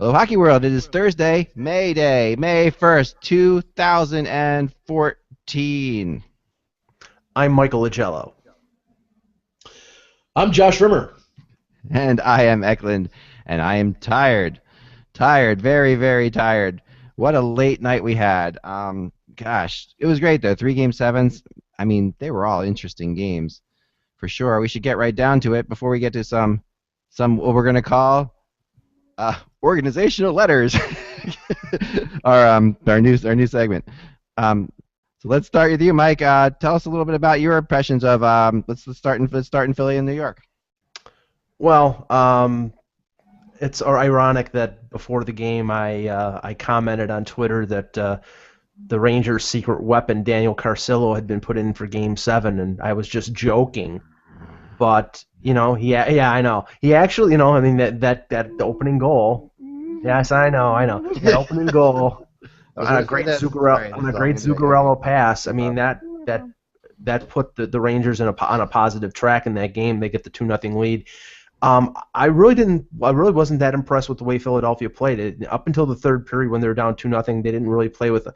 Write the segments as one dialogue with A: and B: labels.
A: Hello, Hockey World. It is Thursday, May Day, May 1st, 2014.
B: I'm Michael Agello.
C: I'm Josh Rimmer.
A: And I am Eklund, and I am tired. Tired, very, very tired. What a late night we had. Gosh, it was great, though. 3 game sevens. I mean, they were all interesting games, for sure. We should get right down to it before we get to some what we're going to call organizational letters. Our new segment. So let's start with you, Mike. Tell us a little bit about your impressions of let's start in Philly and New York.
B: Well, it's ironic that before the game I commented on Twitter that the Rangers' secret weapon Daniel Carcillo had been put in for Game 7, and I was just joking. But yeah, I know. He actually, I mean that opening goal. Yes, I know. That opening goal on a great Zuccarello pass. I mean that put the Rangers on a positive track in that game. They get the 2-0 lead. I really wasn't that impressed with the way Philadelphia played it. Up until the third period when they were down 2-0, they didn't really play with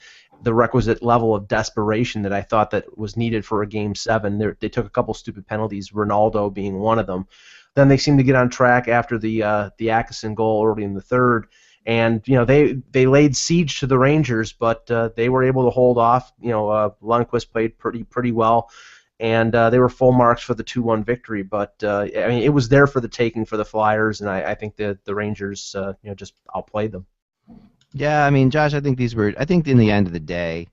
B: the requisite level of desperation that I thought that was needed for a Game 7. They took a couple stupid penalties, Ronaldo being one of them. Then they seemed to get on track after the Atkinson goal early in the third. And they laid siege to the Rangers, but they were able to hold off. Lundqvist played pretty well, and they were full marks for the 2-1 victory. But I mean, it was there for the taking for the Flyers, and I think the Rangers just outplayed them.
A: Yeah, I mean, Josh, I think in the end of the day,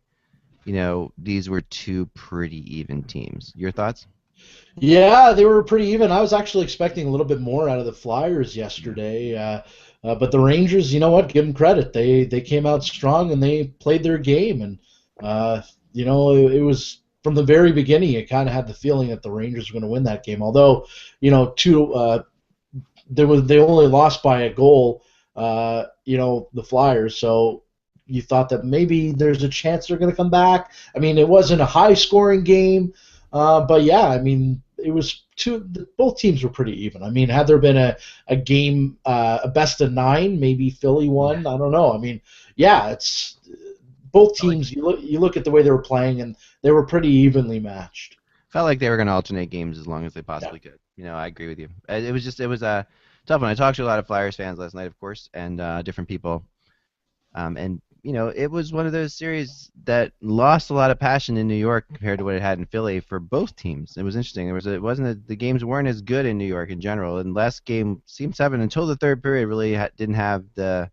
A: these were two pretty even teams. Your thoughts?
C: Yeah, they were pretty even. I was actually expecting a little bit more out of the Flyers yesterday, but the Rangers, you know what? Give them credit. They came out strong and they played their game, and it was from the very beginning. You kind of had the feeling that the Rangers were going to win that game. Although, they only lost by a goal. The Flyers. So you thought that maybe there's a chance they're going to come back. I mean, it wasn't a high-scoring game, but yeah, I mean, it was both teams were pretty even. I mean, had there been a game, a best of 9, maybe Philly won. I don't know. I mean, yeah, it's both teams. You look at the way they were playing, and they were pretty evenly matched.
A: Felt like they were going to alternate games as long as they possibly could. I agree with you. It was a tough one. I talked to a lot of Flyers fans last night, of course, and different people. And it was one of those series that lost a lot of passion in New York compared to what it had in Philly for both teams. It was interesting. The games weren't as good in New York in general, and last game, Game 7, until the third period, really didn't have the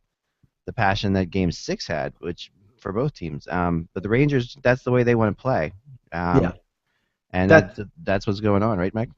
A: passion that Game 6 had, which for both teams. But the Rangers, that's the way they want to play.
B: Yeah.
A: And that's what's going on, right, Mike?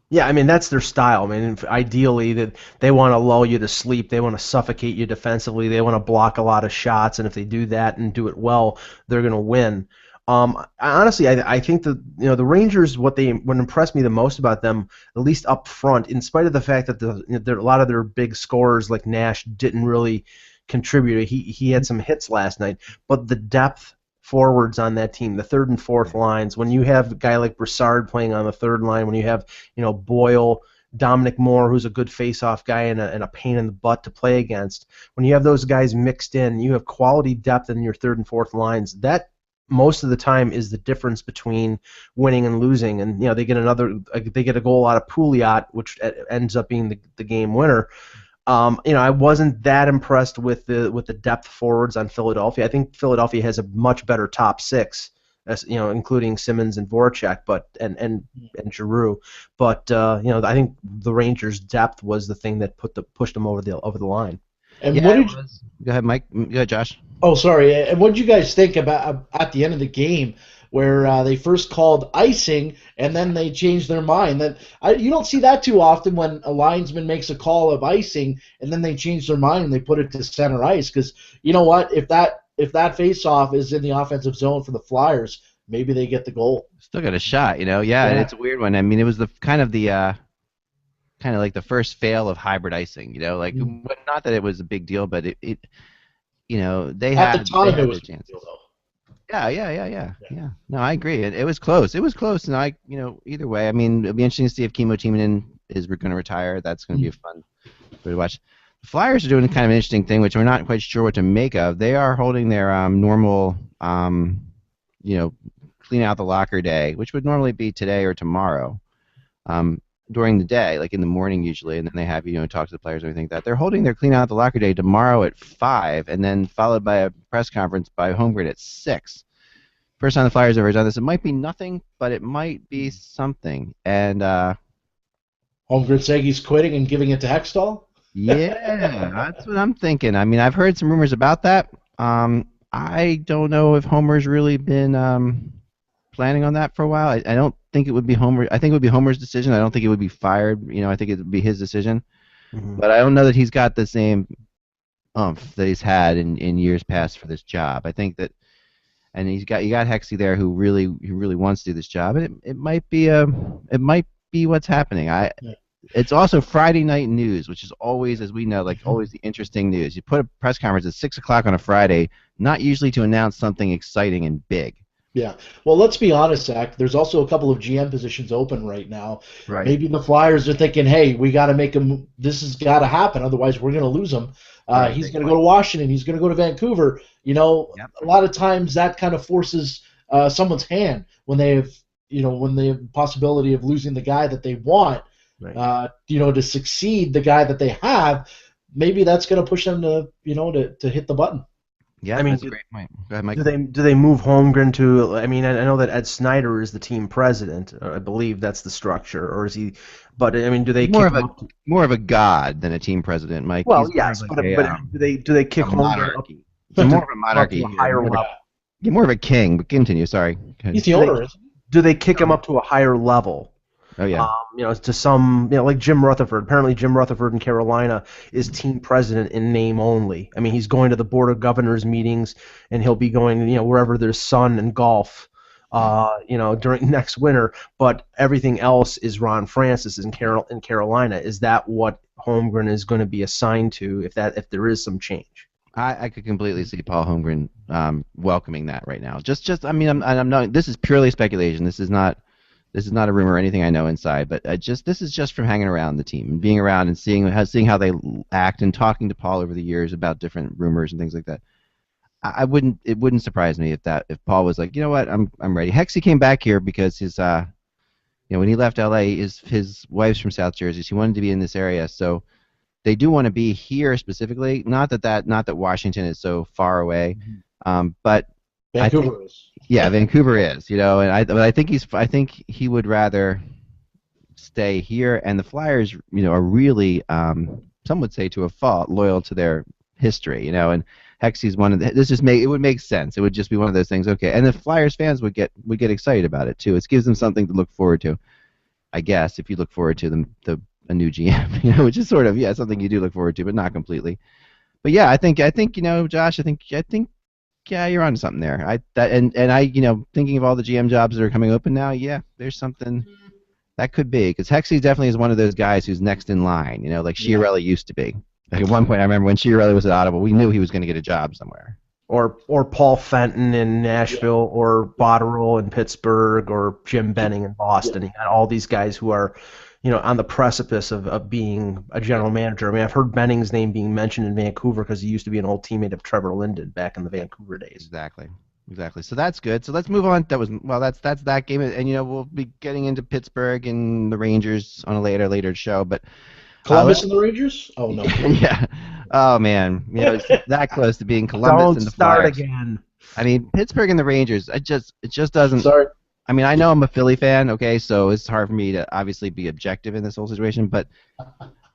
B: Yeah, I mean, that's their style. I mean, ideally, that they want to lull you to sleep. They want to suffocate you defensively. They want to block a lot of shots, and if they do that and do it well, they're going to win. Honestly, I think the Rangers, what impressed me the most about them, at least up front, in spite of the fact that a lot of their big scorers like Nash didn't really contribute. He had some hits last night, but the depth forwards on that team, the third and fourth lines, when you have a guy like Brassard playing on the third line, when you have Boyle, Dominic Moore, who's a good face-off guy and a pain in the butt to play against, when you have those guys mixed in, you have quality depth in your third and fourth lines. That most of the time is the difference between winning and losing. And they get a goal out of Pouliot, which ends up being the game winner. I wasn't that impressed with the depth forwards on Philadelphia. I think Philadelphia has a much better top six, including Simmons and Voracek, and Giroux. But I think the Rangers' depth was the thing that pushed them over the line.
C: And
A: Go ahead, Mike. Go ahead, Josh.
C: Oh, sorry. And what did you guys think about at the end of the game, where they first called icing and then they changed their mind? You don't see that too often, when a linesman makes a call of icing and then they change their mind and they put it to center ice. Because you know what? If that face-off is in the offensive zone for the Flyers, maybe they get the goal.
A: Still got a shot, Yeah, and it's a weird one. I mean, it was the kind of like the first fail of hybrid icing, not that it was a big deal, but it they had
C: at the time it was
A: their chance. Yeah. No, I agree. It was close. And either way, I mean, it'll be interesting to see if Kimmo Timonen is going to retire. That's going to be a fun way to watch. Flyers are doing kind of an interesting thing, which we're not quite sure what to make of. They are holding their normal, you know, clean out the locker day, which would normally be today or tomorrow, during the day, like in the morning usually, and then they have talk to the players and everything like that. They're holding their clean out the locker day tomorrow at 5, and then followed by a press conference by Holmgren at 6. First time the Flyers have ever done this. It might be nothing, but it might be something. And
C: Holmgren saying he's quitting and giving it to Hextall?
A: yeah, that's what I'm thinking. I mean, I've heard some rumors about that. I don't know if Homer's really been planning on that for a while. I don't think it would be Homer. I think it would be Homer's decision. I don't think it would be fired. I think it would be his decision.
B: Mhm.
A: But I don't know that he's got the same oomph that he's had in years past for this job. I think that, and you got Hexy there who really wants to do this job, and it might be what's happening.
C: Yeah.
A: It's also Friday night news, which is always, as we know, like always the interesting news. You put a press conference at 6 o'clock on a Friday, not usually to announce something exciting and big.
C: Yeah. Well, let's be honest, Zach. There's also a couple of GM positions open right now.
B: Right.
C: Maybe the Flyers are thinking, hey, we got to make him. This has got to happen, otherwise we're going to lose him. He's going to go to Washington. He's going to go to Vancouver.
A: Yep.
C: A lot of times that kind of forces someone's hand when they have, when they have the possibility of losing the guy that they want.
B: Right.
C: To succeed the guy that they have. Maybe that's going to push them to, to hit the button.
A: Yeah,
B: I mean,
A: that's a great point. Go ahead, Mike.
B: Do they move Holmgren to? I mean, I know that Ed Snyder is the team president. I believe that's the structure, or is he? But I mean, do they
A: more of a god than a team president, Mike?
B: Well,
A: He's
B: yes,
A: more of
B: but
A: a,
B: do they kick
A: a
B: Holmgren up?
A: monarchy? It's more of a monarchy.
B: To a higher level?
A: You're more of a king. But continue. Sorry.
C: He's the owner.
B: Do they kick him up to a higher level?
A: Oh yeah.
B: To some, like Jim Rutherford. Apparently, Jim Rutherford in Carolina is team president in name only. I mean, he's going to the board of governors meetings, and he'll be going, wherever there's sun and golf, during next winter. But everything else is Ron Francis in Carolina. Is that what Holmgren is going to be assigned to? If there is some change.
A: I could completely see Paul Holmgren welcoming that right now. I mean, I'm not. This is purely speculation. This is not a rumor or anything I know inside, but this is just from hanging around the team and being around and seeing how they act and talking to Paul over the years about different rumors and things like that. It wouldn't surprise me if Paul was like, you know what, I'm ready. Hexy came back here because his when he left LA, his wife's from South Jersey. So he wanted to be in this area, so they do want to be here specifically. Not that Washington is so far away, but
C: Vancouver is.
A: Yeah, Vancouver is, and I think he would rather stay here, and the Flyers, are really, some would say to a fault, loyal to their history, and Hexy's one of the. It would make sense. It would just be one of those things. Okay, and the Flyers fans would get excited about it too. It gives them something to look forward to, I guess, if you look forward to a new GM, which is sort of something you do look forward to, but not completely. But yeah, I think Josh, I think. Yeah, you're onto something there. Thinking of all the GM jobs that are coming open now, yeah, there's something that could be, because Hexy definitely is one of those guys who's next in line, like Chiarelli used to be. Like at one point, I remember when Chiarelli was at Ottawa, we knew he was going to get a job somewhere.
B: Or Paul Fenton in Nashville, or Botterill in Pittsburgh, or Jim Benning in Boston. You got all these guys who are, on the precipice of being a general manager. I mean, I've heard Benning's name being mentioned in Vancouver because he used to be an old teammate of Trevor Linden back in the Vancouver days.
A: Exactly. So that's good. So let's move on. That's that game, and we'll be getting into Pittsburgh and the Rangers on a later show. But
C: Columbus and the Rangers? Oh no.
A: Yeah. Oh man, it's that close to being Columbus and the Flyers.
B: Don't start again.
A: I mean, Pittsburgh and the Rangers. It just doesn't.
C: Sorry.
A: I mean, I know I'm a Philly fan, okay, so it's hard for me to obviously be objective in this whole situation, but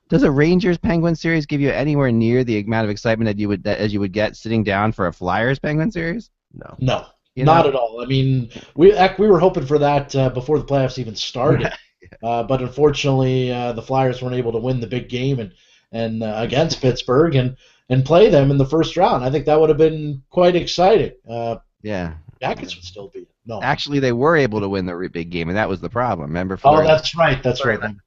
A: does a Rangers-Penguins series give you anywhere near the amount of excitement as you would get sitting down for a Flyers-Penguins series?
C: No, not at all. I mean, we were hoping for that before the playoffs even started, but unfortunately the Flyers weren't able to win the big game and against Pittsburgh and play them in the first round. I think that would have been quite exciting.
A: Yeah.
C: Jackets would still be. No.
A: Actually, they were able to win the big game, and that was the problem. Remember?
C: Fleury, that's right.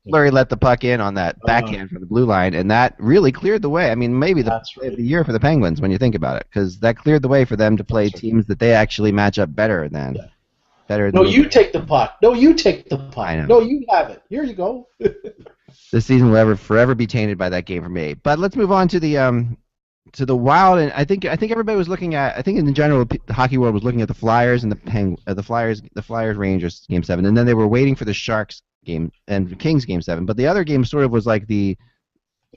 A: Fleury let the puck in on that backhand from the blue line, and that really cleared the way. I mean, maybe the year for the Penguins when you think about it, because that cleared the way for them to play teams that they actually match up better than better
C: No,
A: than
C: you take the puck. No, you take the puck.
A: I know.
C: No, you have it. Here you go.
A: This season will forever be tainted by that game for me. But let's move on to the Wild, and I think everybody was looking at. I think in general, the hockey world was looking at the Flyers and the Flyers Rangers game 7, and then they were waiting for the Sharks game and Kings game 7. But the other game sort of was like the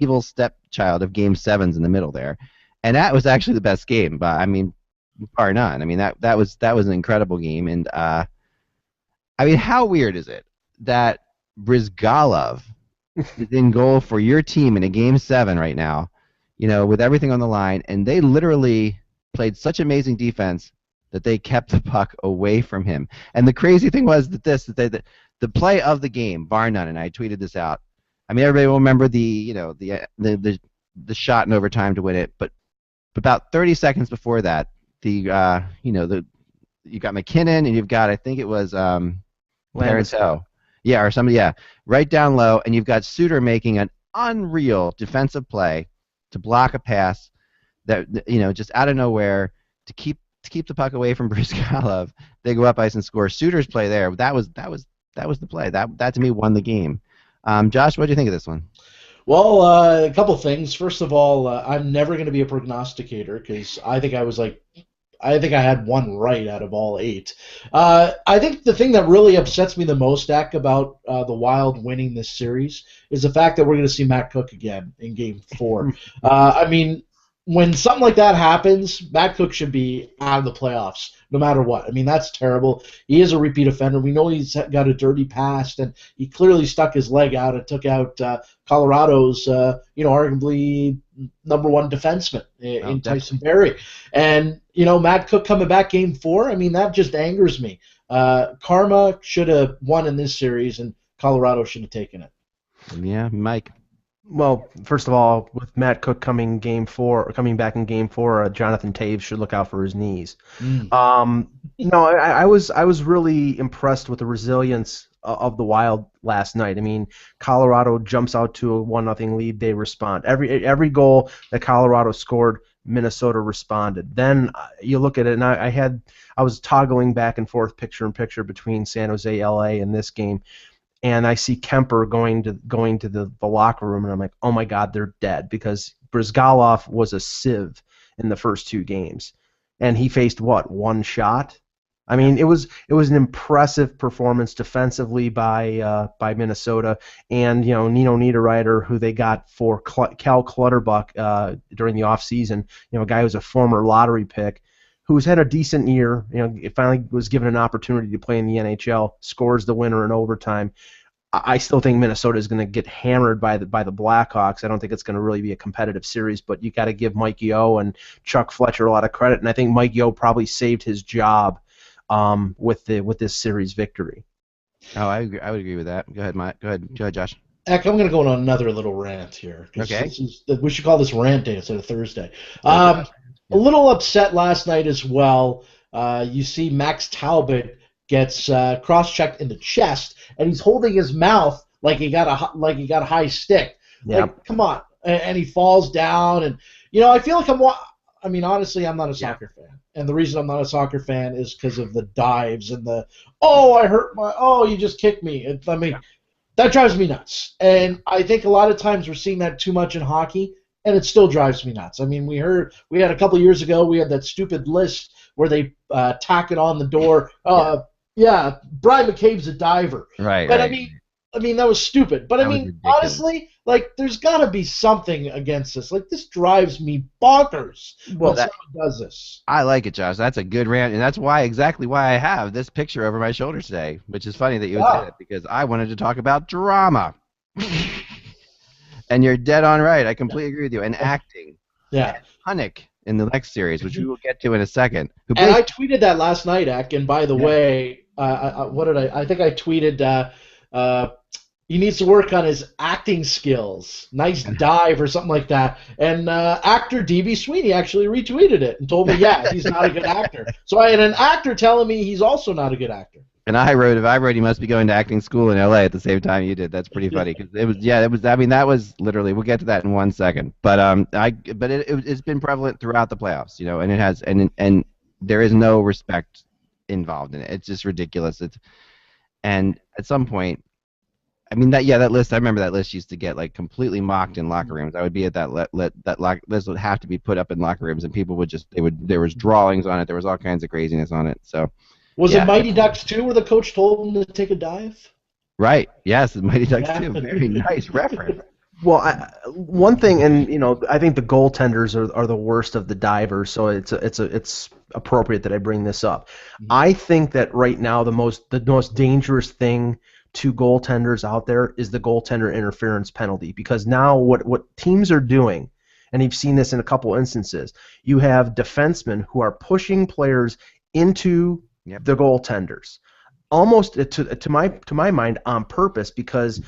A: evil stepchild of game 7s in the middle there, and that was actually the best game. But I mean, bar none. I mean that was an incredible game, and I mean, how weird is it that Brizgalov is in goal for your team in a game 7 right now? You know, with everything on the line, and they literally played such amazing defense that they kept the puck away from him. And the crazy thing was that the play of the game, bar none, and I tweeted this out. I mean, everybody will remember the shot in overtime to win it, but about 30 seconds before that, you got McKinnon and you've got, I think it was Parenteau. Yeah, or somebody, yeah, right down low, and you've got Suter making an unreal defensive play to block a pass that, just out of nowhere to keep the puck away from Brizgalov. They go up ice and score. Suter's play there, that was the play. That to me won the game. Josh, what do you think of this one?
C: Well, a couple things. First of all, I'm never going to be a prognosticator because I think I had one right out of all 8. I think the thing that really upsets me the most, Dak, about the Wild winning this series is the fact that we're going to see Matt Cook again in Game 4. I mean, when something like that happens, Matt Cook should be out of the playoffs no matter what. I mean, that's terrible. He is a repeat offender. We know he's got a dirty past, and he clearly stuck his leg out and took out Colorado's, arguably number 1 defenseman in Tyson Barrie. And, Matt Cook coming back Game 4, I mean, that just angers me. Karma should have won in this series, and Colorado should have taken it.
A: Yeah, Mike.
B: Well, first of all, with Matt Cook coming back in Game 4, Jonathan Taves should look out for his knees. No, I was really impressed with the resilience of the Wild last night. I mean, Colorado jumps out to a 1-0 lead, they respond. Every goal that Colorado scored, Minnesota responded. Then you look at it, and I was toggling back and forth picture in picture between San Jose, LA, and this game. And I see Kemper going to the locker room, and I'm like, oh my God, they're dead, because Brizgalov was a sieve in the first 2 games, and he faced one shot. I mean, it was an impressive performance defensively by Minnesota, and Nino Niederreiter, who they got for Cal Clutterbuck during the offseason, a guy who's a former lottery pick, who's had a decent year, finally was given an opportunity to play in the NHL, scores the winner in overtime. I still think Minnesota is going to get hammered by the Blackhawks. I don't think it's going to really be a competitive series, but you got to give Mike Yeo and Chuck Fletcher a lot of credit, and I think Mike Yeo probably saved his job with this series victory.
A: Oh, I would agree with that. Go ahead, Mike. Go ahead, Josh.
C: Heck, I'm going to go on another little rant here.
A: Okay.
C: We should call this rant day instead of Thursday. A little upset last night as well. You see Max Talbot gets cross-checked in the chest, and he's holding his mouth like he got a high stick.
B: Yep.
C: Like, come on. And he falls down, and I feel like honestly, I'm not a soccer fan, and the reason I'm not a soccer fan is because of the dives and you just kicked me. That drives me nuts, and I think a lot of times we're seeing that too much in hockey. And it still drives me nuts. I mean, we had a couple years ago, we had that stupid list where they tack it on the door. Yeah, Brian McCabe's a diver.
A: Right.
C: But
A: right.
C: I mean that was stupid. But
A: That
C: I
A: was
C: mean,
A: ridiculous.
C: honestly, like there's got to be something against this. Like this drives me bonkers when someone does this.
A: I like it, Josh. That's a good rant, and that's exactly why I have this picture over my shoulder today, which is funny that you would say that, because I wanted to talk about drama. And you're dead on right. I completely agree with you. And acting.
C: Yeah.
A: Hunnick in the next series, which we will get to in a second.
C: And I tweeted that last night, Ek. And by the way, what did I think I tweeted he needs to work on his acting skills. Nice dive or something like that. And actor D.B. Sweeney actually retweeted it and told me, yeah, he's not a good actor. So I had an actor telling me he's also not a good actor.
A: And I wrote he must be going to acting school in L.A. at the same time you did. That's pretty funny, because that was literally, we'll get to that in 1 second. But it's been prevalent throughout the playoffs, and it has, and there is no respect involved in it. It's just ridiculous. And at some point, I mean that list. I remember that list used to get like completely mocked in locker rooms. I would be at that list would have to be put up in locker rooms, and people would there was drawings on it. There was all kinds of craziness on it. So
C: was it Mighty Ducks 2 where the coach told him to take a dive?
A: Right. Yes, the Mighty Ducks 2. Very nice reference.
B: Well, one thing, and I think the goaltenders are the worst of the divers, so it's appropriate that I bring this up. Mm-hmm. I think that right now the most dangerous thing to goaltenders out there is the goaltender interference penalty, because now what teams are doing, and you've seen this in a couple instances, you have defensemen who are pushing players into the goaltenders, almost to my mind on purpose, because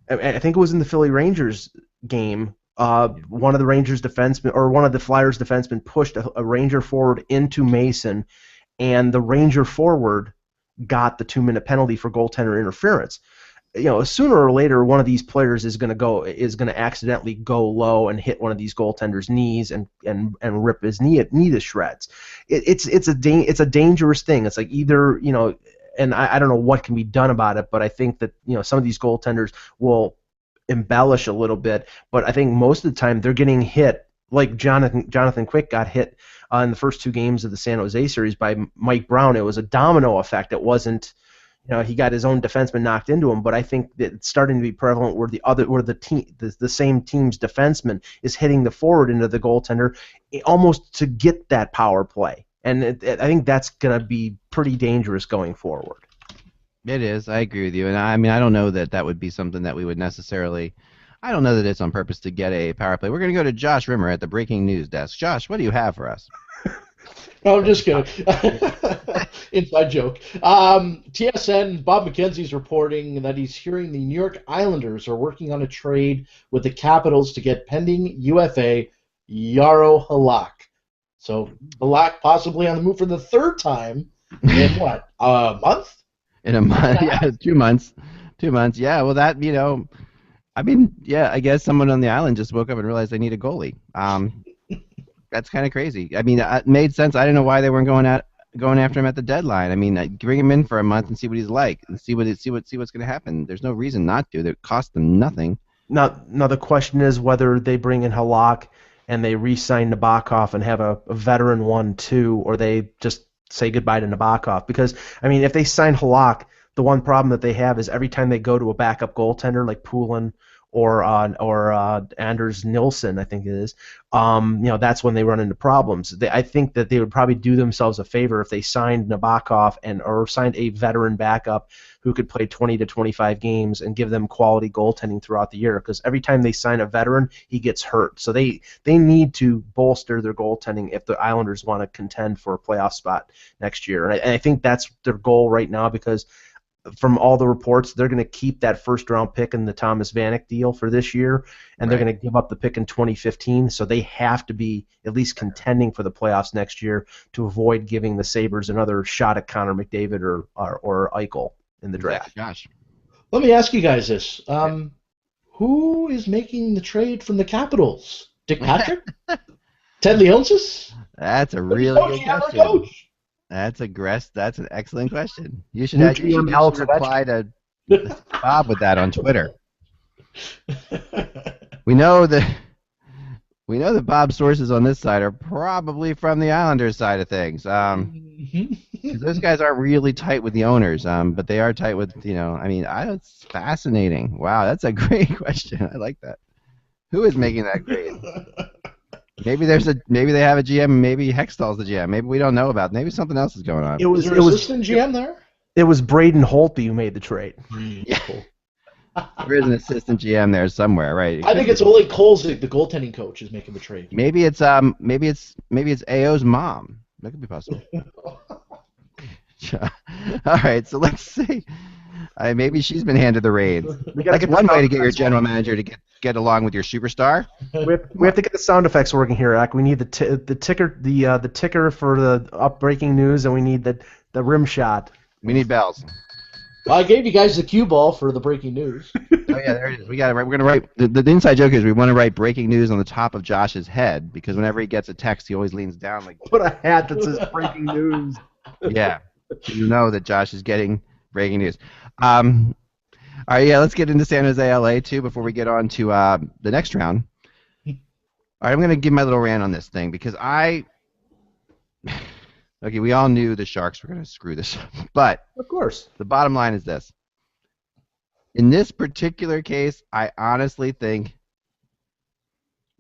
B: I think it was in the Philly Rangers game. One of the Rangers defensemen, or one of the Flyers defensemen, pushed a Ranger forward into Mason, and the Ranger forward got the 2-minute penalty for goaltender interference. Sooner or later, one of these players is going to accidentally go low and hit one of these goaltenders' knees and rip his knee to shreds. It's a dangerous thing. It's like either and I don't know what can be done about it, but I think that some of these goaltenders will embellish a little bit, but I think most of the time they're getting hit, like Jonathan Quick got hit in the first 2 games of the San Jose series by Mike Brown. It was a domino effect. It wasn't, he got his own defenseman knocked into him, but I think that it's starting to be prevalent where the same team's defenseman is hitting the forward into the goaltender almost to get that power play. And I think that's going to be pretty dangerous going forward.
A: It is. I agree with you. And I mean, I don't know that would be something that we would necessarily. I don't know that it's on purpose to get a power play. We're going to go to Josh Rimmer at the breaking news desk. Josh, what do you have for us?
C: No, I'm just kidding. Inside joke. TSN, Bob McKenzie's reporting that he's hearing the New York Islanders are working on a trade with the Capitals to get pending UFA Jaro Halak. So Halak possibly on the move for the 3rd time in what, a month?
A: In a month, yeah, 2 months. 2 months, yeah. Well, that, I mean, yeah, I guess someone on the island just woke up and realized they need a goalie. That's kind of crazy. I mean, it made sense. I didn't know why they weren't going after him at the deadline. I mean, bring him in for a month and see what he's like, and see what's going to happen. There's no reason not to. It cost them nothing.
B: Now the question is whether they bring in Halak and they re-sign Nabokov and have a veteran 1-2, or they just say goodbye to Nabokov. Because, I mean, if they sign Halak, the one problem that they have is every time they go to a backup goaltender like Poulin or Anders Nilsson, I think it is, that's when they run into problems. I think that they would probably do themselves a favor if they signed Nabokov or signed a veteran backup who could play 20 to 25 games and give them quality goaltending throughout the year, because every time they sign a veteran, he gets hurt. So they need to bolster their goaltending if the Islanders want to contend for a playoff spot next year. And I think that's their goal right now, because from all the reports, they're going to keep that first-round pick in the Thomas Vanek deal for this year, and they're going to give up the pick in 2015, so they have to be at least contending for the playoffs next year to avoid giving the Sabres another shot at Connor McDavid or Eichel in the draft.
A: Gosh.
C: Let me ask you guys this. Who is making the trade from the Capitals? Dick Patrick? Ted Leonsis?
A: That's a really good question. That's an excellent question. You should reply to Bob with that on Twitter. We know that Bob's sources on this side are probably from the Islanders side of things. 'Cause those guys aren't really tight with the owners, but they are tight with, it's fascinating. Wow, that's a great question. I like that. Who is making that grade? Maybe they have a GM, and maybe Hextall's the GM. Maybe we don't know about. Maybe something else is going on.
C: It was assistant GM there?
B: It was Braden Holtby who made the trade.
A: Yeah. There is an assistant GM there somewhere, right?
C: I think it's Ole Kolzig, the goaltending coach, is making the trade.
A: Maybe it's AO's mom. That could be possible. All right, so let's see. Maybe she's been handed the reins. That's one way to get your general manager to get along with your superstar.
B: We have to get the sound effects working here, Ak. We need the ticker for the breaking news, and we need the rim shot.
A: We need bells.
C: Well, I gave you guys the cue ball for the breaking news.
A: Oh yeah, there it is. We got it. We're gonna write the inside joke is we want to write breaking news on the top of Josh's head, because whenever he gets a text, he always leans down like.
B: Put a hat that says breaking news.
A: Yeah. You know that Josh is getting breaking news. All right, yeah, let's get into San Jose, LA too before we get on to the next round. All right, I'm gonna give my little rant on this thing because okay, we all knew the Sharks were gonna screw this up, but
B: Of course.
A: the bottom line is this: in this particular case, I honestly think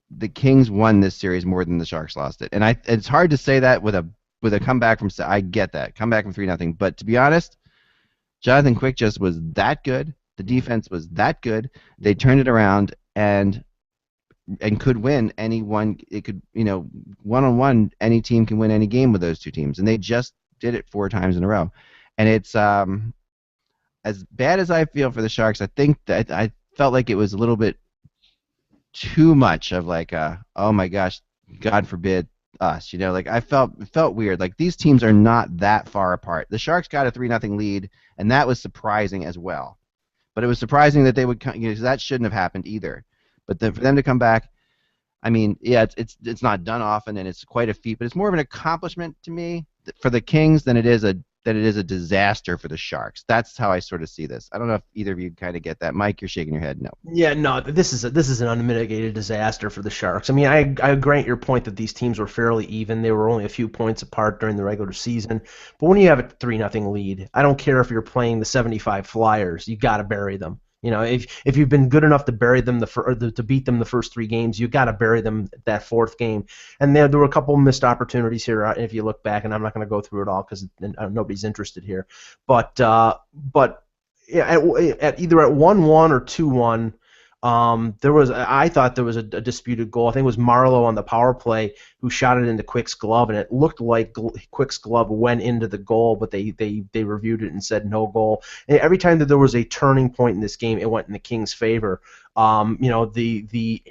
A: the Kings won this series more than the Sharks lost it, and it's hard to say that with a comeback from. I get that comeback from 3-0, but to be honest, Jonathan Quick just was that good. The defense was that good. They turned it around and could win any one. It could, one-on-one, any team can win any game with those two teams, and they just did it 4 times in a row. And it's as bad as I feel for the Sharks. I think that I felt like it was a little bit too much of like, oh my gosh, God forbid us. Like it felt weird. Like these teams are not that far apart. The Sharks got a 3-0 lead, and that was surprising as well. But it was surprising that they would, that shouldn't have happened either. But then for them to come back, I mean, yeah, it's not done often, and it's quite a feat. But it's more of an accomplishment to me for the Kings than it is a disaster for the Sharks. That's how I sort of see this. I don't know if either of you kind of get that. Mike, you're shaking your head. No.
B: Yeah, no, this is an unmitigated disaster for the Sharks. I mean, I grant your point that these teams were fairly even. They were only a few points apart during the regular season. But when you have a 3-0 lead, I don't care if you're playing the 75 Flyers, you got to bury them. If you've been good enough to bury them to beat them the first 3 games, you got to bury them that 4th game. And there were a couple of missed opportunities here. If you look back, and I'm not going to go through it all because nobody's interested here. But yeah, at either at 1-1 or 2-1, I thought there was a disputed goal. I think it was Marlowe on the power play who shot it into Quick's glove, and it looked like Quick's glove went into the goal, but they reviewed it and said no goal. And every time that there was a turning point in this game, it went in the Kings' favor. The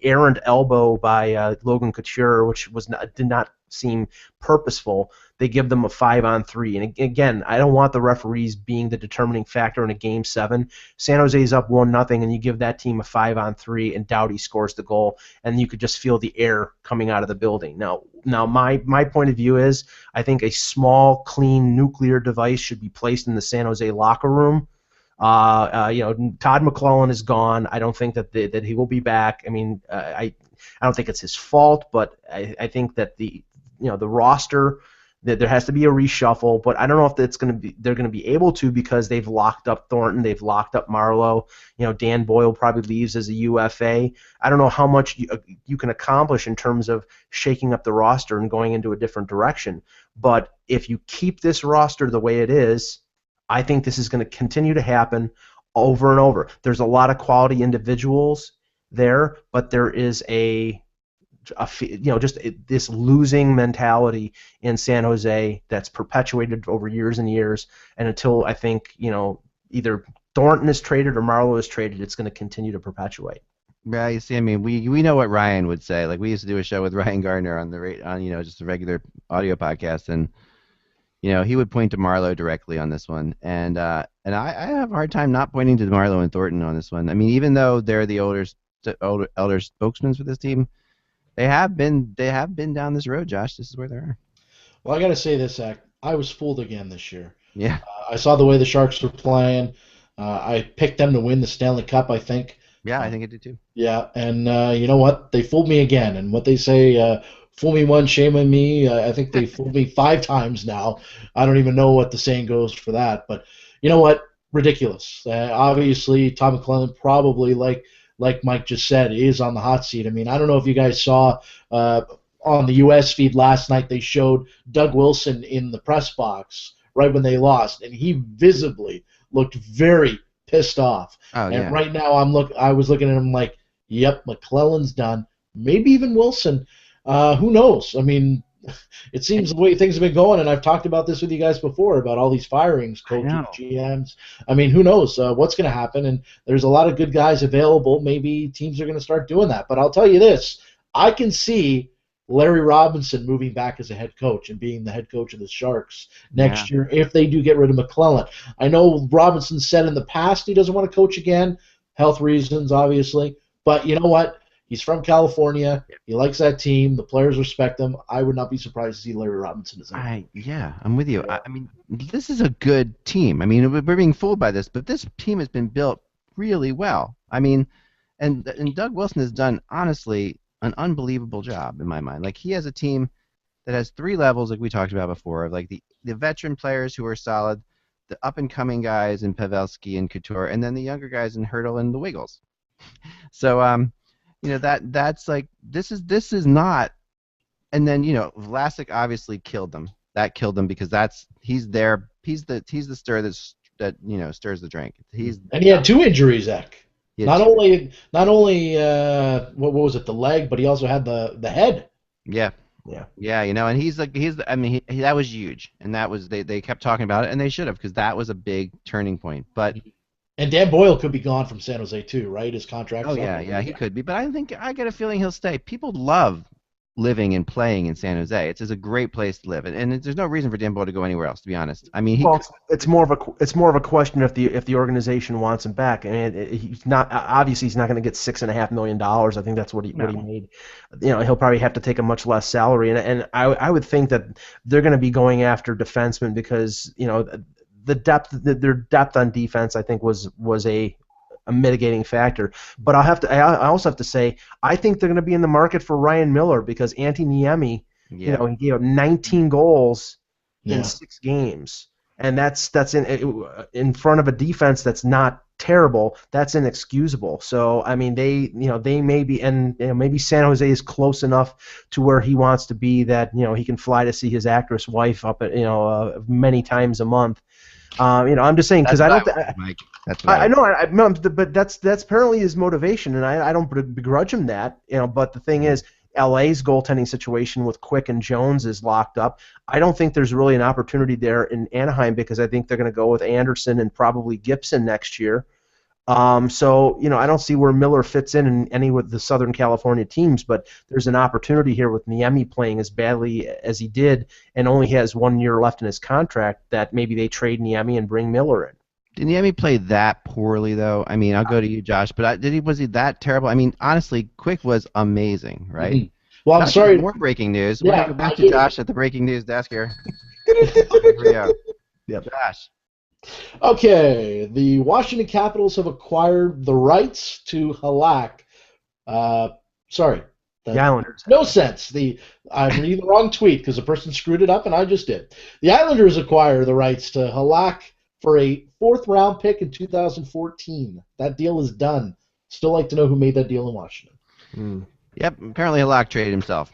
B: errant elbow by Logan Couture, which did not seem purposeful, they give them a 5-on-3. And again, I don't want the referees being the determining factor in a Game 7. San Jose's up 1-0, and you give that team a 5-on-3, and Doughty scores the goal, and you could just feel the air coming out of the building. Now my point of view is I think a small, clean nuclear device should be placed in the San Jose locker room. Todd McClellan is gone. I don't think that he will be back. I mean, I don't think it's his fault, but I think that the roster, that there has to be a reshuffle, but I don't know if they're going to be able to, because they've locked up Thornton, they've locked up Marlowe. Dan Boyle probably leaves as a UFA. I don't know how much you can accomplish in terms of shaking up the roster and going into a different direction. But if you keep this roster the way it is, I think this is going to continue to happen over and over. There's a lot of quality individuals there, but there is just this losing mentality in San Jose that's perpetuated over years and years, and until I think either Thornton is traded or Marlowe is traded, it's going to continue to perpetuate.
A: Yeah, you see, I mean, we know what Ryan would say. Like we used to do a show with Ryan Gardner on just a regular audio podcast, and he would point to Marlowe directly on this one, and I have a hard time not pointing to Marlowe and Thornton on this one. I mean, even though they're the elder spokesmen for this team, they have been down this road, Josh. This is where they are.
C: Well, I got to say this, Zach. I was fooled again this year.
A: Yeah.
C: I saw the way the Sharks were playing. I picked them to win the Stanley Cup, I think.
A: Yeah, I think it did too.
C: Yeah, and you know what? They fooled me again. And what they say, fool me once, shame on me. I think they fooled me 5 times now. I don't even know what the saying goes for that. But you know what? Ridiculous. Obviously, Tom McClellan probably, like Mike just said, is on the hot seat. I mean, I don't know if you guys saw on the U.S. feed last night, they showed Doug Wilson in the press box right when they lost, and he visibly looked very pissed off.
A: Oh, yeah.
C: And right now I was looking at him like, yep, McClellan's done. Maybe even Wilson. Who knows? I mean, it seems the way things have been going, and I've talked about this with you guys before about all these firings, coaches, GMs. I mean, who knows what's going to happen? And there's a lot of good guys available. Maybe teams are going to start doing that. But I'll tell you this: I can see Larry Robinson moving back as a head coach and being the head coach of the Sharks next year if they do get rid of McClellan. I know Robinson said in the past he doesn't want to coach again, health reasons, obviously. But you know what? He's from California. He likes that team. The players respect him. I would not be surprised to see Larry Robinson as a
A: Yeah, I'm with you. I mean, this is a good team. I mean, we're being fooled by this, but this team has been built really well. I mean, and Doug Wilson has done, honestly, an unbelievable job in my mind. Like, he has a team that has 3 levels, like we talked about before, of like the veteran players who are solid, the up-and-coming guys in Pavelski and Couture, and then the younger guys in Hurdle and the Wiggles. So, that's like, this is not, and then, Vlasic obviously killed them. That killed them because he's the stir that stirs the drink.
C: And he had 2 injuries, Zach. Not only what was it, the leg, but he also had the head.
A: Yeah. And that was huge, and that was they kept talking about it, and they should have, because that was a big turning point. But
C: and Dan Boyle could be gone from San Jose too, right? His contract.
A: Oh yeah, he could be, but I get a feeling he'll stay. People love living and playing in San Jose. It's a great place to live, and there's no reason for Dan Boyle to go anywhere else, to be honest. I mean,
B: it's more of a question if the organization wants him back. I mean, he's not going to get $6.5 million. I think that's what he made. He'll probably have to take a much less salary, and I would think that they're going to be going after defensemen because their depth on defense, I think, was a mitigating factor. But I also have to say, I think they're going to be in the market for Ryan Miller because Antti Niemi, he gave up 19 goals in 6 games, and that's in front of a defense that's not terrible. That's inexcusable. So I mean, they may be, and maybe San Jose is close enough to where he wants to be that he can fly to see his actress wife up at many times a month. I'm just saying because I don't. I know, but that's apparently his motivation, and I don't begrudge him that. But the thing is, LA's goaltending situation with Quick and Jones is locked up. I don't think there's really an opportunity there in Anaheim because I think they're going to go with Anderson and probably Gibson next year. So I don't see where Miller fits in any of the Southern California teams, but there's an opportunity here with Niemi playing as badly as he did and only has 1 year left in his contract that maybe they trade Niemi and bring Miller in.
A: Did Niemi play that poorly, though? I mean, I'll go to you, Josh, but was he that terrible? I mean, honestly, Quick was amazing, right?
C: Mm-hmm. Well, I'm
A: Josh,
C: sorry.
A: More breaking news.
C: Yeah,
A: We're going to go back to Josh at the breaking news desk here. Here we go.
B: Yep.
A: Josh.
C: Okay, the Washington Capitals have acquired the rights to Halak. The
B: Islanders.
C: No sense. I'm reading the wrong tweet because the person screwed it up, and I just did. The Islanders acquire the rights to Halak for a 4th-round pick in 2014. That deal is done. Still like to know who made that deal in Washington.
A: Yep, apparently Halak traded himself.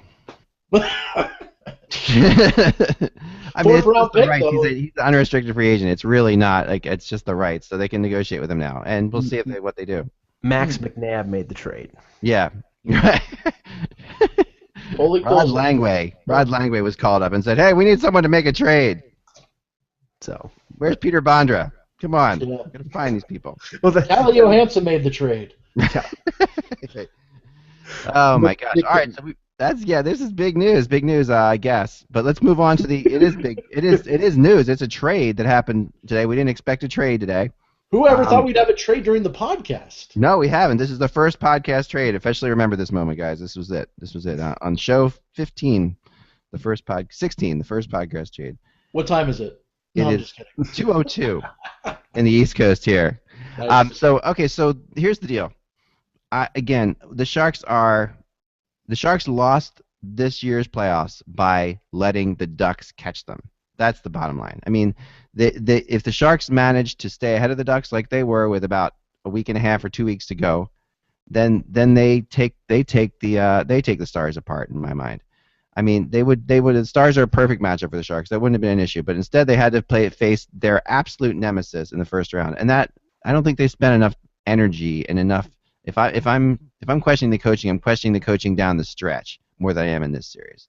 A: I mean, it's the rights. He's an unrestricted free agent. It's really not it's just the rights, so they can negotiate with him now, and we'll see what they do.
B: Max McNabb made the trade.
A: Yeah. Rod Langway was called up and said, "Hey, we need someone to make a trade." So where's Peter Bondra? Come on, gotta find these people.
C: Well, Calle Johansson made the trade.
A: Oh my gosh! All right, so this is big news, I guess. But let's move on to it is news. It's a trade that happened today. We didn't expect a trade today.
C: Whoever thought we'd have a trade during the podcast?
A: No, we haven't. This is the first podcast trade. Officially remember this moment, guys. This was it. On show 15, 16, the first podcast trade.
C: What time is it? No, I'm just kidding.
A: 2:02 in the East Coast here.
C: Nice.
A: So here's the deal. Again, the Sharks lost this year's playoffs by letting the Ducks catch them. That's the bottom line. I mean, if the Sharks managed to stay ahead of the Ducks like they were with about a week and a half or 2 weeks to go, then they take the Stars apart in my mind. I mean, the Stars are a perfect matchup for the Sharks. That wouldn't have been an issue, but instead they had to face their absolute nemesis in the first round, and that I don't think they spent enough energy and enough. If I'm questioning the coaching, I'm questioning the coaching down the stretch more than I am in this series.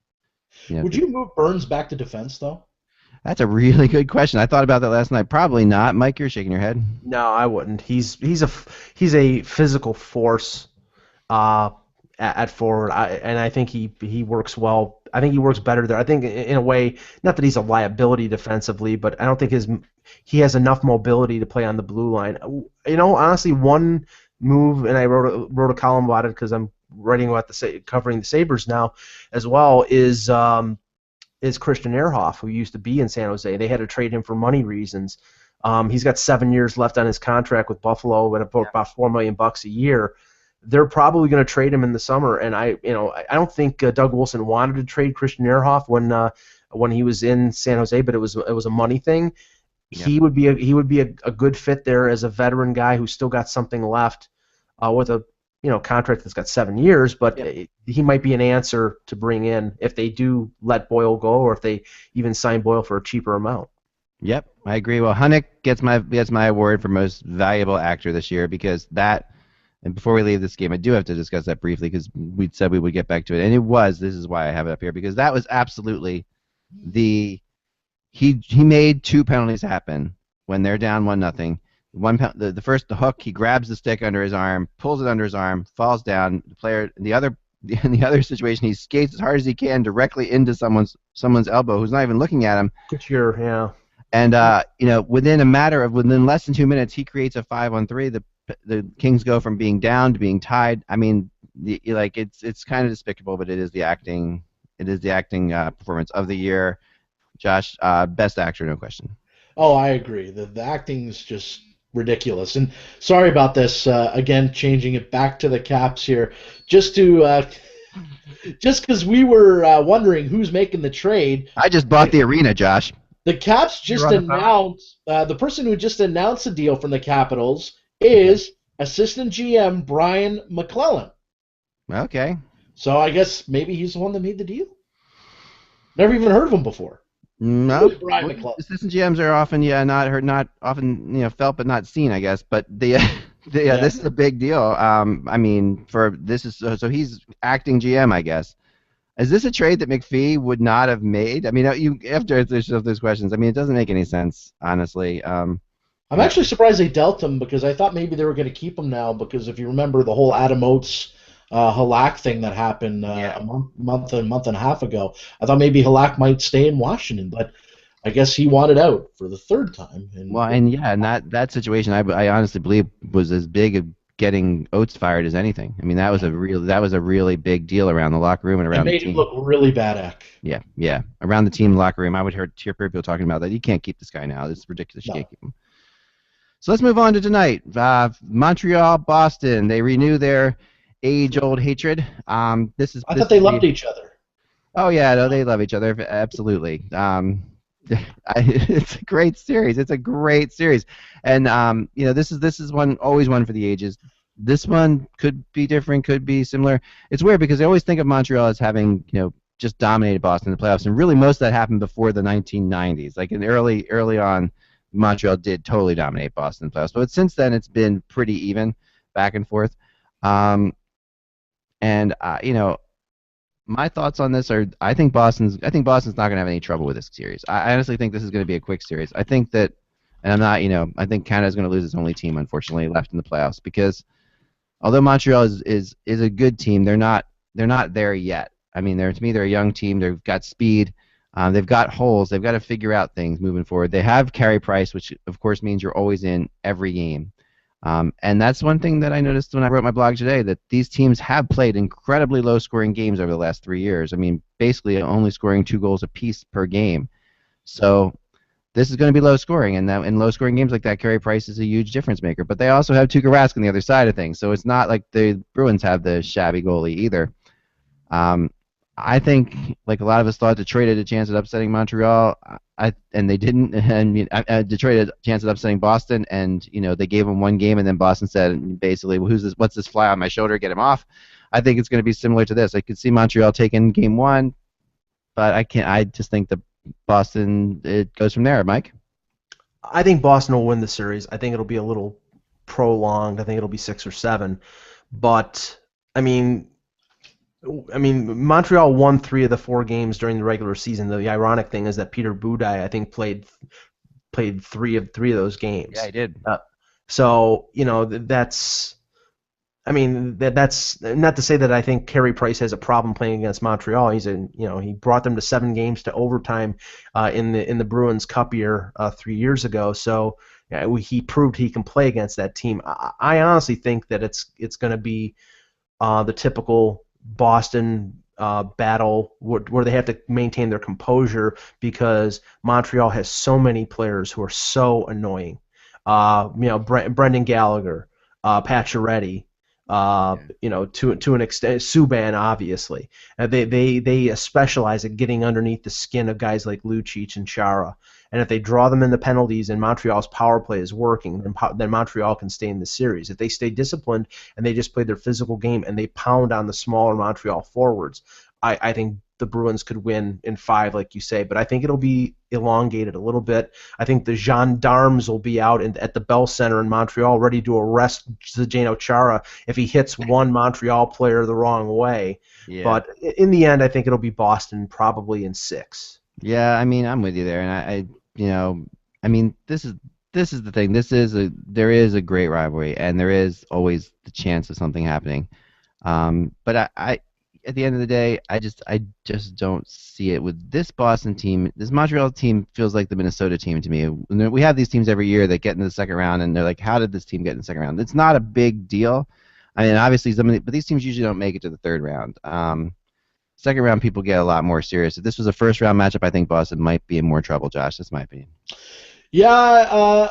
C: Would you move Burns back to defense though?
A: That's a really good question. I thought about that last night. Probably not. Mike, you're shaking your head.
B: No, I wouldn't. He's a physical force at forward, and I think he works well. I think he works better there. I think in a way, not that he's a liability defensively, but I don't think he has enough mobility to play on the blue line. Honestly, one move, and I wrote a column about it because I'm writing about covering the Sabres now as well is Christian Ehrhoff, who used to be in San Jose. They had to trade him for money reasons. He's got 7 years left on his contract with Buffalo at about $4 million a year. They're probably going to trade him in the summer, and I don't think Doug Wilson wanted to trade Christian Ehrhoff when he was in San Jose, but it was a money thing. Yeah. He would be a good fit there as a veteran guy who's still got something left with a contract that's got 7 years, but he might be an answer to bring in if they do let Boyle go, or if they even sign Boyle for a cheaper amount.
A: Yep, I agree. Well, Hunnick gets my award for most valuable actor this year because that. And before we leave this game, I do have to discuss that briefly because we said we would get back to it, and this is why I have it up here, because that was absolutely he made 2 penalties happen when they're down 1-0. The hook, he grabs the stick under his arm, pulls it under his arm, falls down. The player in the other situation, he skates as hard as he can directly into someone's elbow who's not even looking at him. And within less than 2 minutes, he creates a 5-on-3. The Kings go from being down to being tied. I mean, it's kind of despicable, but it is the acting. It is the acting performance of the year. Josh, best actor, no question.
C: Oh, I agree. The acting's just ridiculous. And sorry about this. Again, changing it back to the Caps here, just because we were wondering who's making the trade.
A: I just bought the arena, Josh.
C: The Caps just announced the person who just announced the deal from the Capitals is assistant GM Brian McClellan.
A: Okay.
C: So I guess maybe he's the one that made the deal. Never even heard of him before.
A: No. Brian McClellan. Assistant GMs are often not often felt but not seen, I guess. But this is a big deal. I mean, so he's acting GM, I guess. Is this a trade that McPhee would not have made? I mean, after those questions, I mean, it doesn't make any sense, honestly.
C: I'm actually surprised they dealt him because I thought maybe they were going to keep him now because if you remember the whole Adam Oates Halak thing that happened a month and a half ago, I thought maybe Halak might stay in Washington, but I guess he wanted out for the third time. And that situation I honestly believe was as big of getting Oates fired as anything. I mean, that was a really big deal around the locker room and around the team. It made him look really bad.
A: Yeah, around the team locker room. I would hear people talking about that. You can't keep this guy now. It's ridiculous. You can't keep him. So let's move on to tonight. Montreal, Boston. They renew their age-old hatred.
C: I thought they loved each other.
A: Oh yeah, no, they love each other absolutely. It's a great series. It's a great series, and this is always one for the ages. This one could be different, could be similar. It's weird because I always think of Montreal as having just dominated Boston in the playoffs, and really most of that happened before the 1990s. Like in early on. Montreal did totally dominate Boston in the playoffs, but since then it's been pretty even, back and forth. My thoughts on this are I think Boston's not going to have any trouble with this series. I honestly think this is going to be a quick series. I think that, and I'm not, I think Canada's going to lose its only team unfortunately left in the playoffs because although Montreal is a good team, they're not there yet. I mean, to me they're a young team. They've got speed. They've got holes. They've got to figure out things moving forward. They have Carey Price, which of course means you're always in every game. And that's one thing that I noticed when I wrote my blog today, that these teams have played incredibly low-scoring games over the last 3 years. I mean, basically only scoring 2 goals apiece per game. So this is going to be low-scoring, and in low-scoring games like that, Carey Price is a huge difference maker. But they also have Tuukka Rask on the other side of things, so it's not like the Bruins have the shabby goalie either. I think, like a lot of us thought, Detroit had a chance at upsetting Montreal, and they didn't. And Detroit had a chance at upsetting Boston, and they gave them one game, and then Boston said basically, well, what's this fly on my shoulder? Get him off. I think it's going to be similar to this. I could see Montreal taking game 1, but I can't. I just think that Boston, it goes from there. Mike?
B: I think Boston will win the series. I think it'll be a little prolonged. I think it'll be 6 or 7, but I mean, Montreal won 3 of the 4 games during the regular season. The ironic thing is that Peter Budaj, I think, played 3 of those games.
A: Yeah, he did.
B: So that's. I mean, that's not to say that I think Carey Price has a problem playing against Montreal. He brought them to 7 games to overtime in the Bruins Cup year 3 years ago. So he proved he can play against that team. I honestly think that it's going to be the typical Boston battle where they have to maintain their composure because Montreal has so many players who are so annoying. Brendan Gallagher, Pacioretty, to an extent, Subban, obviously. They specialize at getting underneath the skin of guys like Lucic and Chara. And if they draw them into penalties and Montreal's power play is working, then Montreal can stay in the series. If they stay disciplined and they just play their physical game and they pound on the smaller Montreal forwards, I think the Bruins could win in 5, like you say. But I think it'll be elongated a little bit. I think the gendarmes will be out at the Bell Center in Montreal ready to arrest Zdeno Chara if he hits one Montreal player the wrong way.
A: Yeah.
B: But in the end, I think it'll be Boston probably in 6.
A: Yeah, I mean, I'm with you there, and I mean, this is the thing. There is a great rivalry, and there is always the chance of something happening. But I at the end of the day, I just don't see it with this Boston team. This Montreal team feels like the Minnesota team to me. We have these teams every year that get into the second round, and they're like, how did this team get in the second round? It's not a big deal. I mean, obviously, but these teams usually don't make it to the third round. Second round, people get a lot more serious. If this was a first round matchup, I think Boston might be in more trouble, Josh. That's my opinion.
C: Yeah,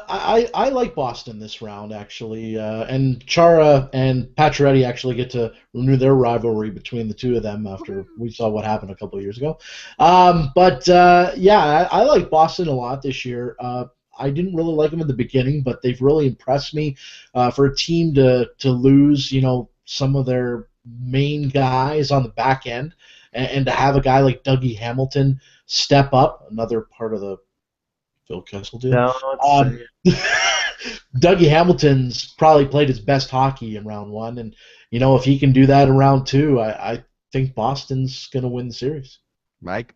C: I like Boston this round, actually. And Chara and Pacioretty actually get to renew their rivalry between the two of them after we saw what happened a couple of years ago. Yeah, I like Boston a lot this year. I didn't really like them in the beginning, but they've really impressed me. For a team to lose, some of their main guys on the back end, and to have a guy like Dougie Hamilton step up, another part of the Phil Kessel deal.
B: No,
C: Dougie Hamilton's probably played his best hockey in round 1, and if he can do that in round 2, I think Boston's going to win the series.
A: Mike?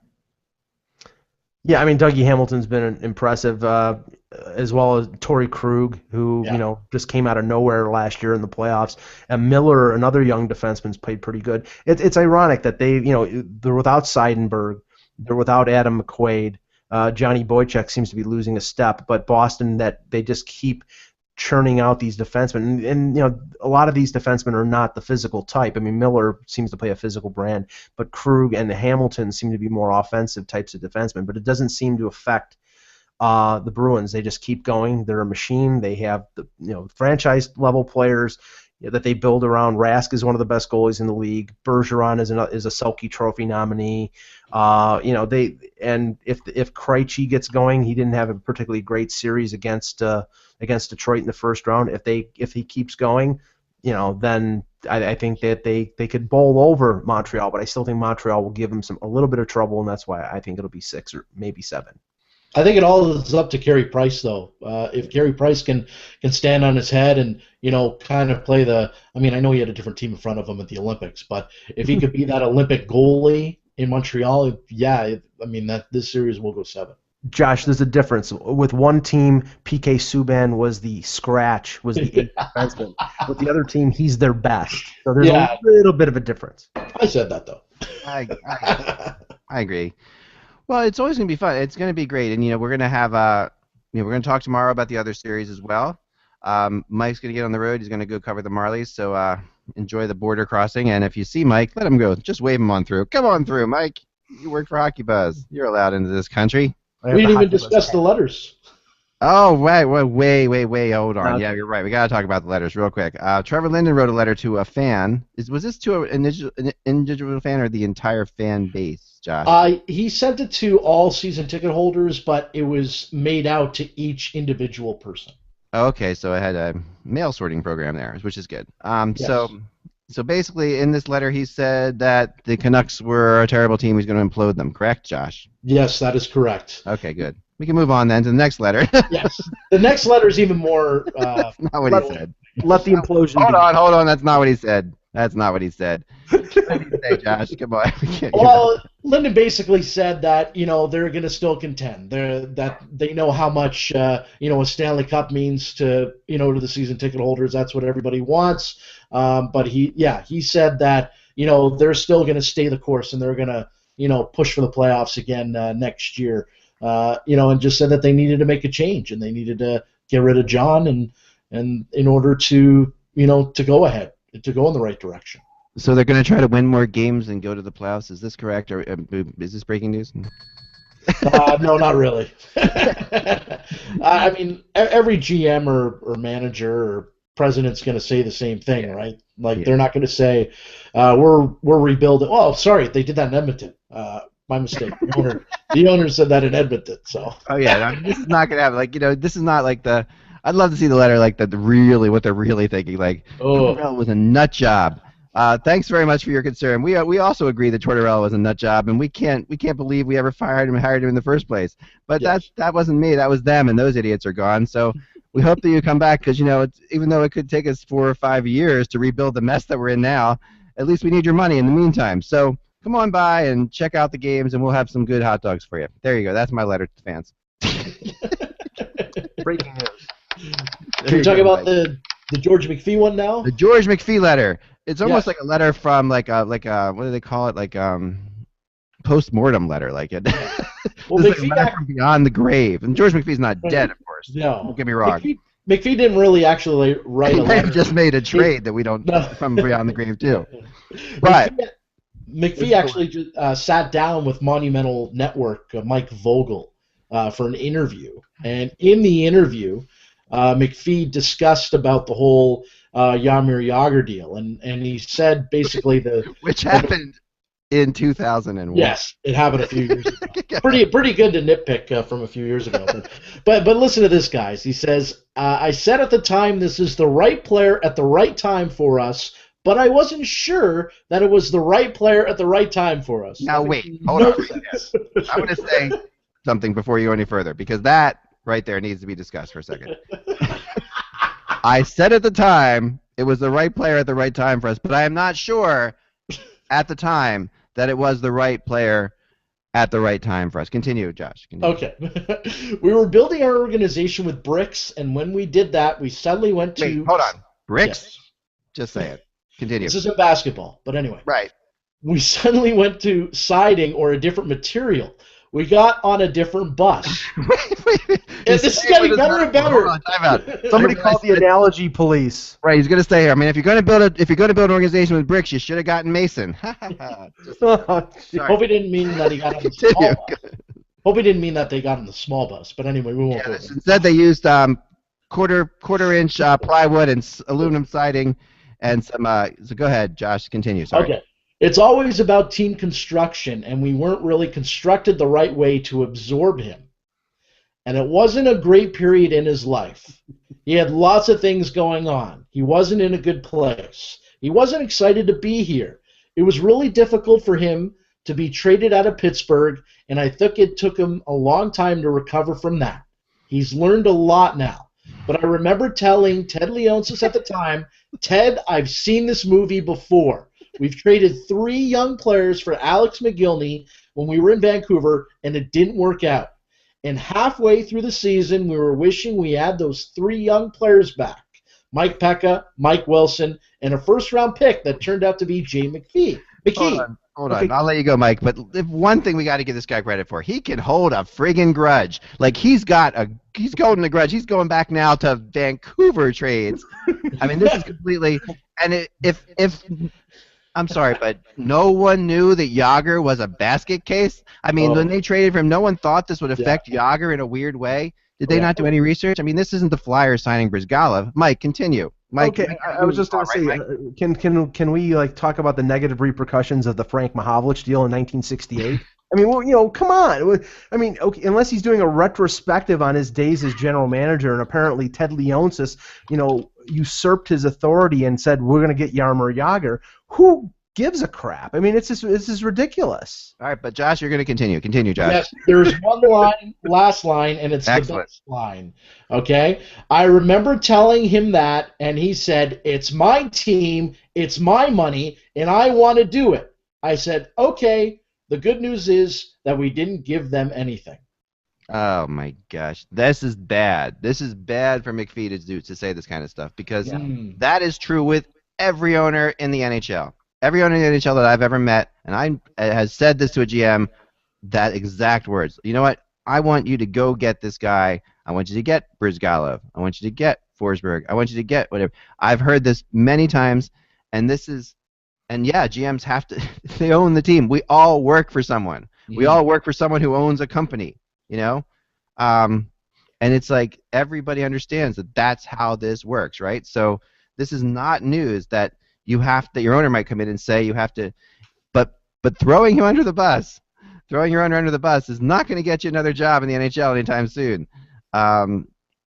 B: Yeah, I mean, Dougie Hamilton's been impressive, as well as Torrey Krug, who just came out of nowhere last year in the playoffs. And Miller, another young defenseman's played pretty good. It's ironic that they're without Seidenberg, they're without Adam McQuaid. Johnny Boychuk seems to be losing a step, but Boston, that they just keep churning out these defensemen, and a lot of these defensemen are not the physical type. I mean, Miller seems to play a physical brand, but Krug and Hamilton seem to be more offensive types of defensemen. But it doesn't seem to affect the Bruins. They just keep going. They're a machine. They have the franchise level players that they build around. Rask is one of the best goalies in the league. Bergeron is a Selke Trophy nominee. If Krejci gets going, he didn't have a particularly great series against Detroit in the first round. If he keeps going, then I think that they could bowl over Montreal. But I still think Montreal will give them a little bit of trouble, and that's why I think it'll be 6 or maybe 7.
C: I think it all is up to Carey Price, though. If Carey Price can stand on his head and kind of play I know he had a different team in front of him at the Olympics, but if he could be that Olympic goalie in Montreal, this series will go 7.
B: Josh, there's a difference. With one team, PK Subban was the scratch, was the 8th defenseman. With the other team, he's their best. So there's a little bit of a difference.
C: I said that, though.
A: I agree. Well, it's always going to be fun. It's going to be great, and we're going to have we're going to talk tomorrow about the other series as well. Mike's going to get on the road. He's going to go cover the Marlies, so enjoy the border crossing. And if you see Mike, let him go. Just wave him on through. Come on through, Mike. You work for HockeyBuzz. You're allowed into this country.
C: We didn't even discuss the letters.
A: Oh, right. Wait. Hold on. Yeah, you're right. We got to talk about the letters real quick. Trevor Linden wrote a letter to a fan. Was this to an individual fan or the entire fan base, Josh?
C: He sent it to all season ticket holders, but it was made out to each individual person.
A: Okay, so it had a mail sorting program there, which is good.
C: Yes.
A: So basically, in this letter, he said that the Canucks were a terrible team. He's going to implode them. Correct, Josh?
C: Yes, that is correct.
A: Okay, good. We can move on then to the next letter.
C: Yes. The next letter is even more...
A: That's not what he said.
B: Let the implosion
A: Hold on. That's not what he said. That's not what he said. What did he say, Josh? Come on.
C: Well, Linden basically said that they're going to still contend. That they know how much a Stanley Cup means to to the season ticket holders. That's what everybody wants. But he said that they're still going to stay the course and they're going to push for the playoffs again next year. And just said that they needed to make a change and they needed to get rid of John and in order to to go ahead, to go in the right direction.
A: So they're going to try to win more games and go to the playoffs. Is this correct, or is this breaking news?
C: No, not really. I mean, every GM or manager or president's going to say the same thing, right? Like
A: Yeah.
C: they're not going to say, "We're rebuilding." Oh, sorry, they did that in Edmonton. My mistake. The owner said that in Edmonton. So.
A: Oh yeah, I mean, this is not going to happen. Like this is not like the. I'd love to see the letter like that. Really, what they're really thinking. Like
C: Oh.
A: Tortorella was a nut job. Thanks very much for your concern. We also agree that Tortorella was a nut job, and we can't believe we ever hired him in the first place. But
C: Yes.
A: that wasn't me. That was them, and those idiots are gone. So we hope that you come back because even though it could take us 4 or 5 years to rebuild the mess that we're in now, at least we need your money in the meantime. So come on by and check out the games, and we'll have some good hot dogs for you. There you go. That's my letter to the fans.
B: Breaking news.
C: Can we talk about the George McPhee one now?
A: The George McPhee letter. It's almost
C: Yes.
A: like a letter from like a what do they call it? Like post-mortem letter. Like it.
C: Well,
A: This is like a
C: McPhee
A: letter from beyond the grave. And George McPhee's not dead, of course.
C: No.
A: Don't get me wrong.
C: McPhee didn't really actually write
A: He
C: a
A: might have
C: letter.
A: just made a trade that we don't
C: No.
A: from beyond the grave too. But
C: McPhee actually just, sat down with Monumental Network Mike Vogel for an interview, and in the interview, McPhee discussed about the whole Jaromir Jagr deal, and he said basically
A: which happened in 2001.
C: yes, it happened a few years ago. Pretty good to nitpick from a few years ago. But listen to this, guys. He says, I said at the time this is the right player at the right time for us, but I wasn't sure that it was the right player at the right time for us.
A: Now
C: That
A: wait,
C: makes
A: hold
C: no
A: on.
C: sense.
A: I want to say something before you go any further because that right there needs to be discussed for a second. I said at the time it was the right player at the right time for us, but I am not sure at the time that it was the right player at the right time for us. Continue, Josh. Continue.
C: Okay. We were building our organization with bricks, and when we did that, we suddenly went to...
A: Wait, hold on. Bricks?
C: Yes.
A: Just say it. Continue.
C: This isn't basketball, but anyway.
A: Right.
C: We suddenly went to siding or a different material. We got on a different bus.
A: wait.
C: And this is getting better and better.
A: Hold on, time out.
B: Somebody called the analogy police.
A: Right, he's gonna stay here. I mean, if you're gonna build an organization with bricks, you should have gotten Mason. Just-
B: Oh,
A: sorry.
C: Hope he didn't mean that he got on the
A: Continue.
C: small bus. Hope he didn't mean that they got on the small bus. But anyway, we won't go there.
A: Instead, they used quarter inch plywood and aluminum siding, and some. So go ahead, Josh. Continue. Sorry.
C: Okay. It's always about team construction, and we weren't really constructed the right way to absorb him. And it wasn't a great period in his life. He had lots of things going on. He wasn't in a good place. He wasn't excited to be here. It was really difficult for him to be traded out of Pittsburgh, and I think it took him a long time to recover from that. He's learned a lot now. But I remember telling Ted Leonsis at the time, Ted, I've seen this movie before. We've traded 3 young players for Alex McGillney when we were in Vancouver, and it didn't work out. And halfway through the season, we were wishing we had those 3 young players back. Mike Pekka, Mike Wilson, and a first-round pick that turned out to be Jay McPhee.
A: Hold on. I'll let you go, Mike. But if one thing we got to give this guy credit for, he can hold a friggin' grudge. Like he's holding a grudge. He's going back now to Vancouver trades. I mean, this is completely. And if I'm sorry, but no one knew that Jagr was a basket case. I mean, when they traded for him, no one thought this would affect Jagr in a weird way. Did they not do any research? I mean, this isn't the Flyers signing Brizgalov. Mike, continue. Mike,
B: okay, I was just going to say, can we like talk about the negative repercussions of the Frank Mahovlich deal in 1968? I mean, well, come on. I mean, okay, unless he's doing a retrospective on his days as general manager, and apparently Ted Leonsis, usurped his authority and said we're going to get Jaromir Jagr. Who gives a crap? I mean, it's just ridiculous.
A: All right, but Josh, you're going to continue. Continue, Josh.
C: Yes, there's one last line, and it's
A: Excellent.
C: the best line. Okay? I remember telling him that, and he said, it's my team, it's my money, and I want to do it. I said, okay, the good news is that we didn't give them anything.
A: Oh, my gosh. This is bad. This is bad for McPhee to say this kind of stuff because that is true with every owner in the NHL. Every owner in the NHL that I've ever met, and I has said this to a GM, that exact words. You know what? I want you to go get this guy. I want you to get Brizgalov. I want you to get Forsberg. I want you to get whatever. I've heard this many times, and And yeah, GMs have to they own the team. We all work for someone. We all work for someone who owns a company, you know? Um, and it's like everybody understands that that's how this works, right? So this is not news that that your owner might come in and say you have to, but throwing him under the bus, throwing your owner under the bus is not going to get you another job in the NHL anytime soon.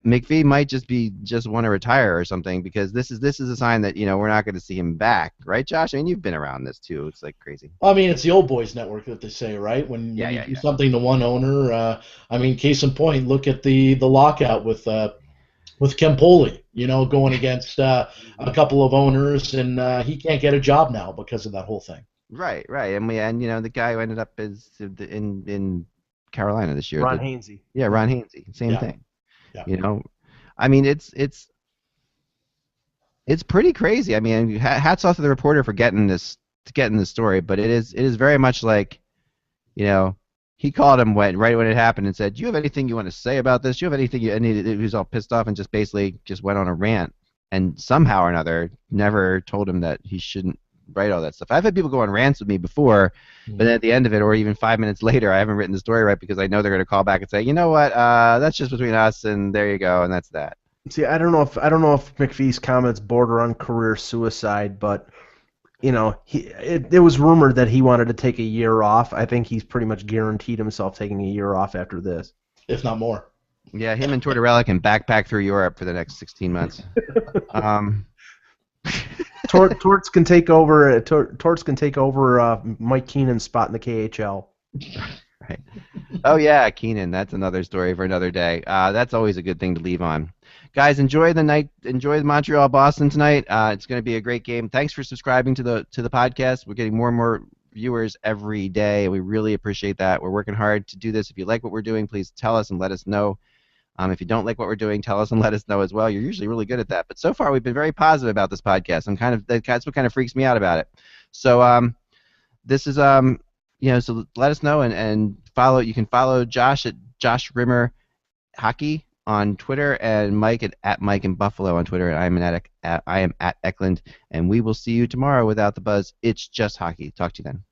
A: McPhee might just want to retire or something, because this is a sign that we're not going to see him back, right, Josh? I mean, you've been around this too. It's like crazy.
C: I mean, it's the old boys network that they say, right? When you do something to one owner, I mean, case in point, look at the lockout with Kempoli, going against a couple of owners, and he can't get a job now because of that whole thing.
A: Right, and the guy who ended up in Carolina this year,
B: Ron Hainsey.
A: Yeah, Ron Hainsey, same thing.
C: Yeah.
A: I mean, it's pretty crazy. I mean, hats off to the reporter for getting this story, but it is very much like, he called him right when it happened and said, "Do you have anything you want to say about this? Do you have anything?" And he was all pissed off and just basically just went on a rant, and somehow or another never told him that he shouldn't write all that stuff. I've had people go on rants with me before, but then at the end of it, or even 5 minutes later, I haven't written the story right because I know they're going to call back and say, "You know what? That's just between us, and there you go, and that's that."
B: See, I don't know if McPhee's comments border on career suicide, but it was rumored that he wanted to take a year off. I think he's pretty much guaranteed himself taking a year off after this,
C: if not more.
A: Yeah, him and Tortorella can backpack through Europe for the next 16 months.
B: Torts can take over. Torts can take over Mike Keenan's spot in the KHL.
A: Right. Oh yeah, Keenan. That's another story for another day. That's always a good thing to leave on. Guys, enjoy the night. Enjoy Montreal Boston tonight. It's going to be a great game. Thanks for subscribing to the podcast. We're getting more and more viewers every day, and we really appreciate that. We're working hard to do this. If you like what we're doing, please tell us and let us know. If you don't like what we're doing, tell us and let us know as well. You're usually really good at that. But so far, we've been very positive about this podcast. That's what kind of freaks me out about it. So this is so let us know and follow. You can follow Josh at Josh Rimmer Hockey on Twitter, and Mike at Mike in Buffalo on Twitter, and I am at Eklund, and we will see you tomorrow without the buzz. It's just hockey. Talk to you then.